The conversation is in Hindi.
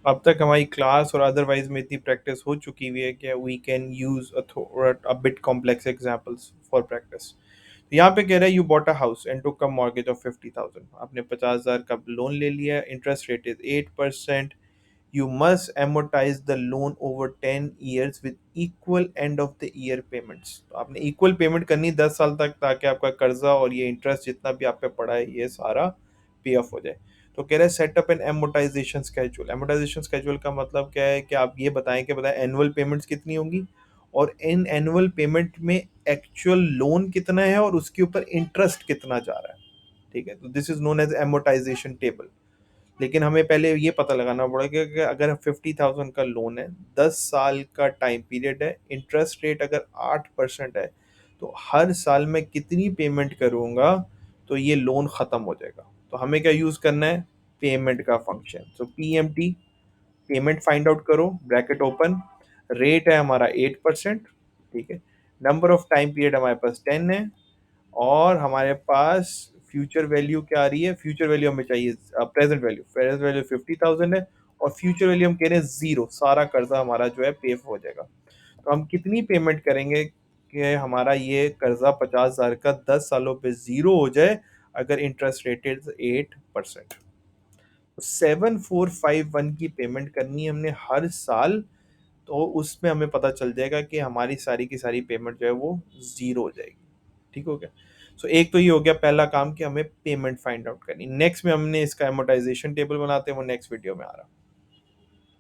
अब तक हमारी क्लास और अदरवाइज में इतनी प्रैक्टिस हो चुकी हुई है कि we can use a bit complex examples for practice. यहाँ पे कह रहा है you bought a house and took a mortgage of 50,000। आपने 50,000 का लोन ले लिया, interest rate is 8%। You must amortize the loan over 10 years with equal end of the year payments। तो आपने इक्वल पेमेंट करनी 10 साल तक, ताकि आपका कर्जा और ये इंटरेस्ट जितना भी आप पे पड़ा है ये सारा पे ऑफ हो जाए। तो कह रहे हैं setup an amortization schedule. Amortization schedule का मतलब क्या है कि आप ये बताएं कि एनुअल पेमेंट्स कितनी होंगी और इन एनुअल पेमेंट में एक्चुअल लोन कितना है और उसके ऊपर इंटरेस्ट कितना जा रहा है। ठीक है, तो this is known as amortization table. लेकिन हमें पहले ये पता लगाना पड़ेगा कि अगर 50,000 का लोन है, 10 साल का टाइम पीरियड है, इंटरेस्ट रेट अगर 8% है, तो हर साल मैं कितनी पेमेंट करूंगा तो ये लोन खत्म हो जाएगा। तो हमें क्या यूज करना है, पेमेंट का फंक्शन। सो पीएमटी, पेमेंट फाइंड आउट करो, ब्रैकेट ओपन, रेट है हमारा 8%। ठीक है, नंबर ऑफ टाइम पीरियड हमारे पास 10 है, और हमारे पास फ्यूचर वैल्यू क्या आ रही है, फ्यूचर वैल्यू हमें चाहिए प्रेजेंट वैल्यू 50,000 है, और फ्यूचर वैल्यू हम कह रहे हैं 0, सारा कर्जा हमारा जो है पे हो जाएगा। तो हम कितनी पेमेंट करेंगे कि हमारा ये कर्जा 50,000 का 10 सालों पे 0 हो जाए, अगर इंटरेस्ट रेट इज 8%। 7,451 की पेमेंट करनी है हमने हर साल। तो उसमें हमें पता चल जाएगा कि हमारी सारी की सारी पेमेंट जो है वो 0 हो जाएगी। ठीक हो गया। सो एक तो ये हो गया पहला काम कि हमें पेमेंट फाइंड आउट करनी। नेक्स्ट में हमने इसका एमोटाइजेशन टेबल बनाते हैं, वो नेक्स्ट वीडियो में आ रहा है।